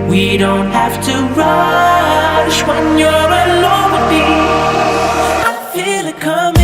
We don't have to rush when you're alone with me. I feel it coming.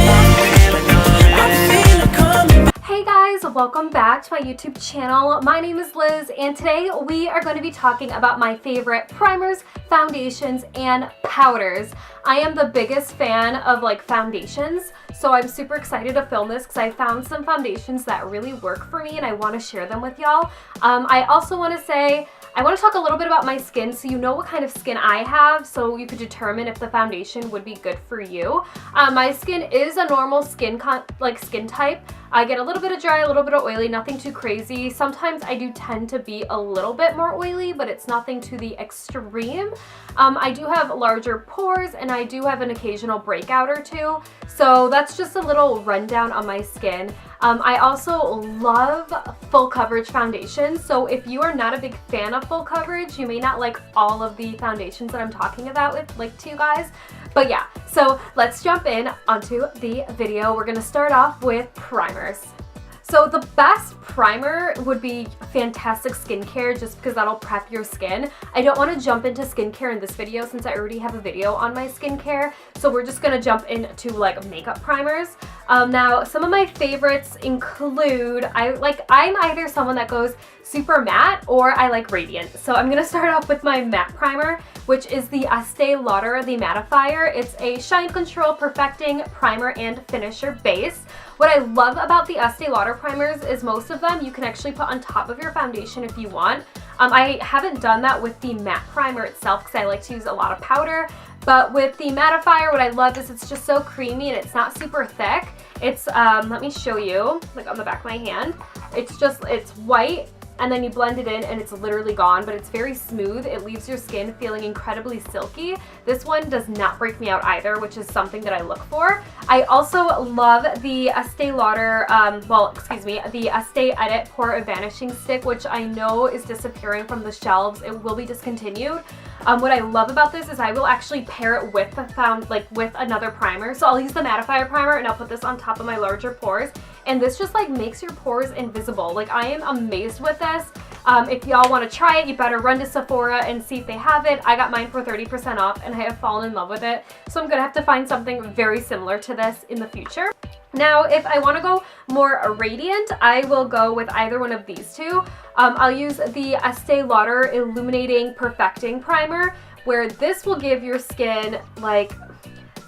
I feel it coming. Hey guys, welcome back to my YouTube channel. My name is Liz and today we are going to be talking about my favorite primers, foundations, and powders. I am the biggest fan of foundations, so I'm super excited to film this because I found some foundations that really work for me and I want to share them with y'all. I also want to say I want to talk a little bit about my skin so you know what kind of skin I have so you could determine if the foundation would be good for you. My skin is a normal skin type. I get a little bit of dry, a little bit of oily, nothing too crazy. Sometimes I do tend to be a little bit more oily, but it's nothing to the extreme. I do have larger pores and I do have an occasional breakout or two. So that's just a little rundown on my skin. I also love full coverage foundations. So if you are not a big fan of full coverage, you may not like all of the foundations that I'm talking about to you guys. But yeah, so let's jump in onto the video. We're gonna start off with primers. So the best primer would be Fantastic Skincare just because that'll prep your skin. I don't want to jump into skincare in this video since I already have a video on my skincare. So we're just going to jump into makeup primers. Now some of my favorites include, I'm either someone that goes super matte or I like radiant. So I'm going to start off with my matte primer, which is the Estee Lauder, the Mattifier. It's a Shine Control Perfecting Primer and Finisher Base. What I love about the Estee Lauder primers is most of them you can actually put on top of your foundation if you want. I haven't done that with the matte primer itself because I like to use a lot of powder. But with the Mattifier, what I love is it's just so creamy and it's not super thick. It's, let me show you, on the back of my hand. It's white. And then you blend it in and it's literally gone, but it's very smooth. It leaves your skin feeling incredibly silky. This one does not break me out either, which is something that I look for. I also love the Estee Lauder, the Estee Edit Pore Vanishing Stick, which I know is disappearing from the shelves. It will be discontinued. What I love about this is I will actually pair it with with another primer. So I'll use the Mattifier primer and I'll put this on top of my larger pores. And this just makes your pores invisible. I am amazed with this. If y'all want to try it, you better run to Sephora and see if they have it. I got mine for 30% off and I have fallen in love with it. So I'm going to have to find something very similar to this in the future. Now, if I want to go more radiant, I will go with either one of these two. I'll use the Estee Lauder Illuminating Perfecting Primer, where this will give your skin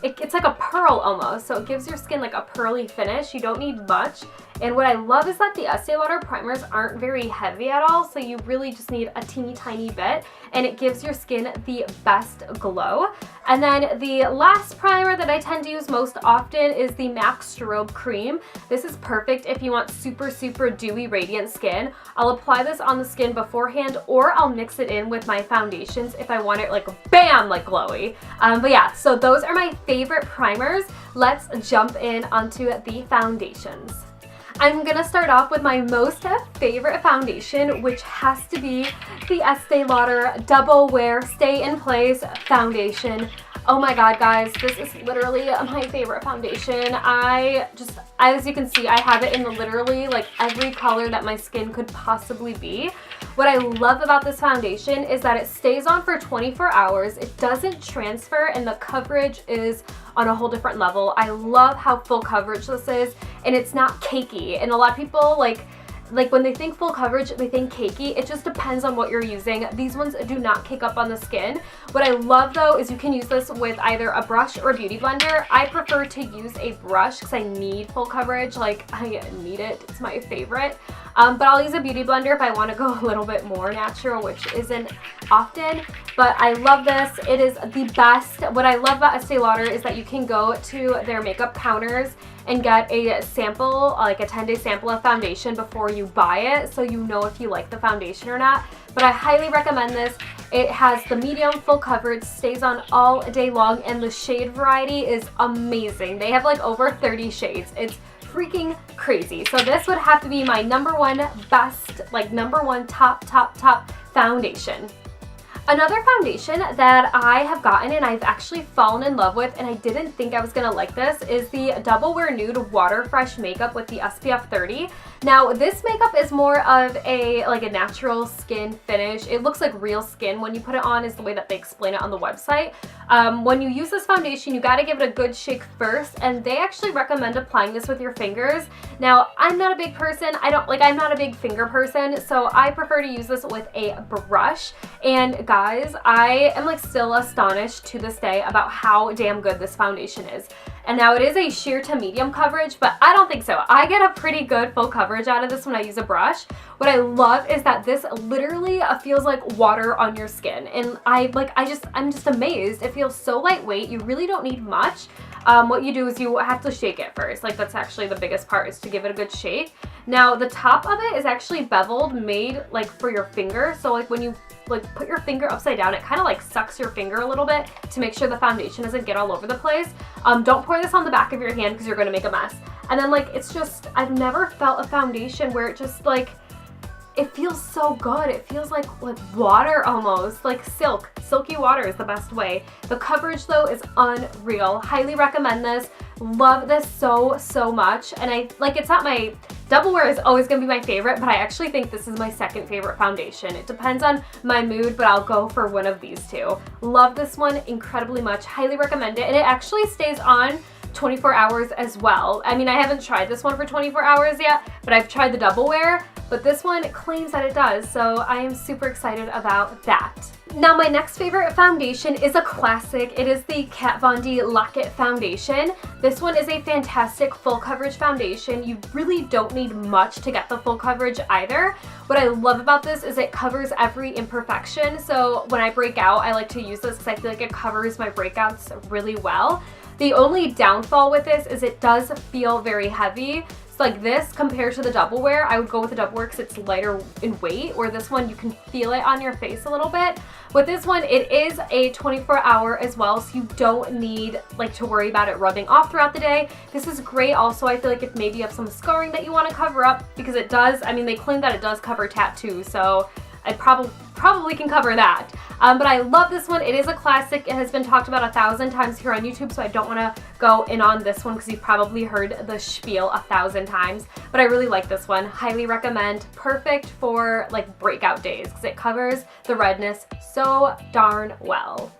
it's like a pearl almost, so it gives your skin a pearly finish. You don't need much. And what I love is that the Estee Lauder primers aren't very heavy at all, so you really just need a teeny tiny bit, and it gives your skin the best glow. And then the last primer that I tend to use most often is the MAC Strobe Cream. This is perfect if you want super, super dewy, radiant skin. I'll apply this on the skin beforehand, or I'll mix it in with my foundations if I want it bam, glowy. But yeah, so those are my favorite primers. Let's jump in onto the foundations. I'm gonna start off with my most favorite foundation, which has to be the Estee Lauder Double Wear Stay in Place Foundation. Oh my god, guys, this is literally my favorite foundation. As you can see, I have it in literally every color that my skin could possibly be. What I love about this foundation is that it stays on for 24 hours. It doesn't transfer and the coverage is on a whole different level. I love how full coverage this is and it's not cakey. And a lot of people when they think full coverage, they think cakey. It just depends on what you're using. These ones do not cake up on the skin. What I love though is you can use this with either a brush or a beauty blender. I prefer to use a brush because I need full coverage. I need it. It's my favorite. But I'll use a beauty blender if I want to go a little bit more natural, which isn't often. But I love this. It is the best. What I love about Estee Lauder is that you can go to their makeup counters and get a sample, a 10-day sample of foundation before you buy it, so you know if you like the foundation or not. But I highly recommend this. It has the medium full coverage, stays on all day long, and the shade variety is amazing. They have over 30 shades. It's freaking crazy. So this would have to be my number one best, number one top foundation. Another foundation that I have gotten and I've actually fallen in love with, and I didn't think I was gonna like this, is the Double Wear Nude Water Fresh Makeup with the SPF 30. Now this makeup is more of a natural skin finish. It looks like real skin when you put it on, is the way that they explain it on the website. When you use this foundation, you gotta give it a good shake first, and they actually recommend applying this with your fingers. Now I'm not a big person, I'm not a big finger person, so I prefer to use this with a brush. And guys, I am still astonished to this day about how damn good this foundation is. And now it is a sheer to medium coverage, but I don't think so. I get a pretty good full coverage out of this when I use a brush. What I love is that this literally feels like water on your skin. And I'm just amazed. It feels so lightweight. You really don't need much. What you do is you have to shake it first. That's actually the biggest part, is to give it a good shake. Now the top of it is actually beveled, made for your finger. So when you put your finger upside down, it kind of sucks your finger a little bit to make sure the foundation doesn't get all over the place. Don't pour this on the back of your hand because you're gonna make a mess. And then it's just, I've never felt a foundation where it just it feels so good. It feels like water almost, like silk. Silky water is the best way. The coverage though is unreal. Highly recommend this. Love this so, so much. And it's not my, Double Wear is always gonna be my favorite, but I actually think this is my second favorite foundation. It depends on my mood, but I'll go for one of these two. Love this one incredibly much. Highly recommend it. And it actually stays on 24 hours as well. I mean, I haven't tried this one for 24 hours yet, but I've tried the Double Wear, but this one claims that it does, so I am super excited about that. Now my next favorite foundation is a classic. It is the Kat Von D Lock-It Foundation. This one is a fantastic full coverage foundation. You really don't need much to get the full coverage either. What I love about this is it covers every imperfection. So when I break out, I like to use this because I feel like it covers my breakouts really well. The only downfall with this is it does feel very heavy. So this compared to the Double Wear, I would go with the Double Wear because it's lighter in weight, where this one you can feel it on your face a little bit. With this one, it is a 24-hour as well, so you don't need to worry about it rubbing off throughout the day. This is great also, I feel like, if maybe you have some scarring that you want to cover up, because it does, I mean, they claim that it does cover tattoos, so I probably can cover that. But I love this one. It is a classic. It has been talked about 1,000 times here on YouTube, so I don't want to go in on this one because you've probably heard the spiel 1,000 times. But I really like this one. Highly recommend. Perfect for breakout days because it covers the redness so darn well.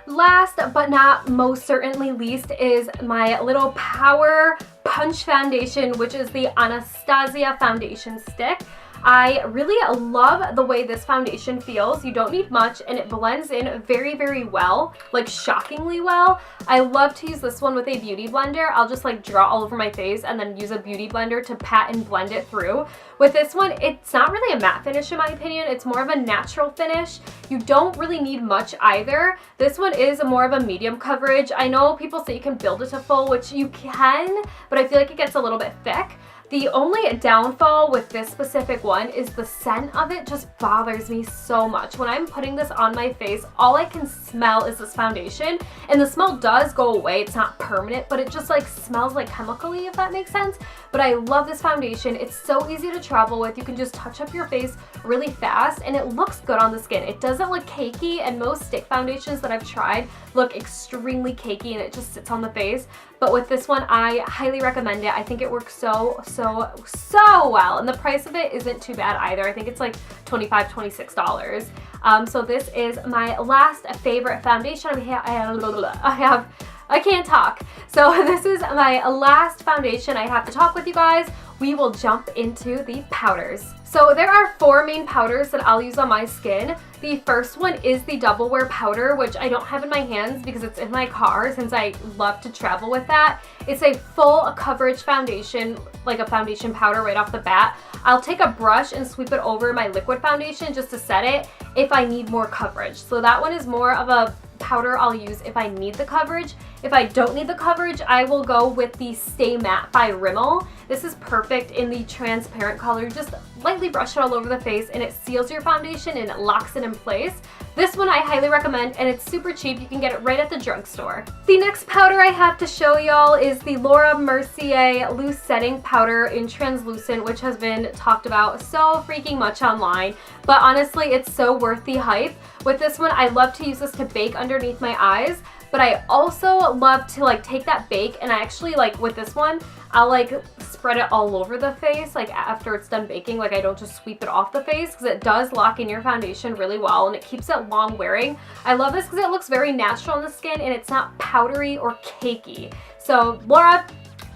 Last but not most certainly least is my little Power Punch Foundation, which is the Anastasia foundation stick. I really love the way this foundation feels. You don't need much and it blends in very, very well, shockingly well. I love to use this one with a beauty blender. I'll just draw all over my face and then use a beauty blender to pat and blend it through. With this one, it's not really a matte finish in my opinion. It's more of a natural finish. You don't really need much either. This one is more of a medium coverage. I know people say you can build it to full, which you can, but I feel like it gets a little bit thick. The only downfall with this specific one is the scent of it just bothers me so much. When I'm putting this on my face, all I can smell is this foundation, and the smell does go away. It's not permanent, but it just smells chemically, if that makes sense. But I love this foundation. It's so easy to travel with. You can just touch up your face really fast, and it looks good on the skin. It doesn't look cakey, and most stick foundations that I've tried look extremely cakey, and it just sits on the face. But with this one, I highly recommend it. I think it works so well, and the price of it isn't too bad either. I think it's $25, $26. So this is my last favorite foundation. I can't talk. So this is my last foundation I have to talk with you guys. We will jump into the powders. So there are 4 main powders that I'll use on my skin. The first one is the Double Wear powder, which I don't have in my hands because it's in my car since I love to travel with that. It's a full coverage foundation, like a foundation powder right off the bat. I'll take a brush and sweep it over my liquid foundation just to set it if I need more coverage. So that one is more of a powder I'll use if I need the coverage. If I don't need the coverage, I will go with the Stay Matte by Rimmel. This is perfect in the transparent color. Just lightly brush it all over the face and it seals your foundation and it locks it in place. This one I highly recommend, and it's super cheap. You can get it right at the drugstore. The next powder I have to show y'all is the Laura Mercier Loose Setting Powder in Translucent, which has been talked about so freaking much online. But honestly, it's so worth the hype. With this one, I love to use this to bake underneath my eyes. But I also love to like take that bake, and I actually like with this one, I'll like spread it all over the face like after it's done baking. Like I don't just sweep it off the face because it does lock in your foundation really well and it keeps it long wearing. I love this because it looks very natural on the skin and it's not powdery or cakey. So Laura,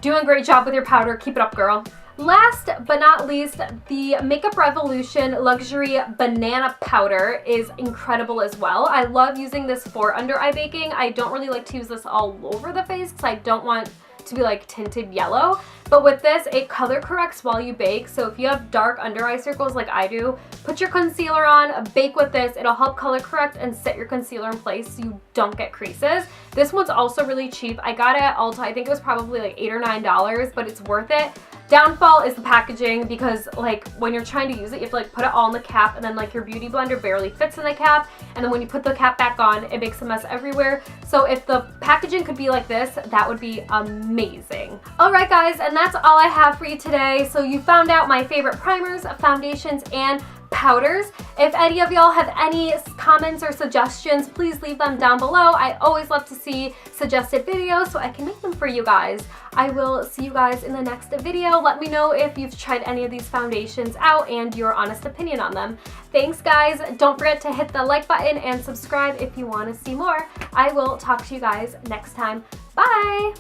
doing a great job with your powder. Keep it up, girl. Last but not least, the Makeup Revolution Luxury Banana Powder is incredible as well. I love using this for under eye baking. I don't really like to use this all over the face because I don't want to be like tinted yellow. But with this, it color corrects while you bake. So if you have dark under eye circles like I do, put your concealer on, bake with this. It'll help color correct and set your concealer in place so you don't get creases. This one's also really cheap. I got it at Ulta. I think it was probably like $8 or $9, but it's worth it. Downfall is the packaging because like when you're trying to use it, you have to like put it all in the cap and then like your beauty blender barely fits in the cap. And then when you put the cap back on, it makes a mess everywhere. So if the packaging could be like this, that would be amazing. All right guys, and that's all I have for you today. So you found out my favorite primers, foundations, and powders. If any of y'all have any comments or suggestions, please leave them down below. I always love to see suggested videos so I can make them for you guys. I will see you guys in the next video. Let me know if you've tried any of these foundations out and your honest opinion on them. Thanks guys. Don't forget to hit the like button and subscribe if you want to see more. I will talk to you guys next time. Bye!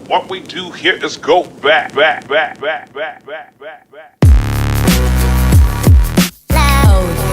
What we do here is go back. Lauder.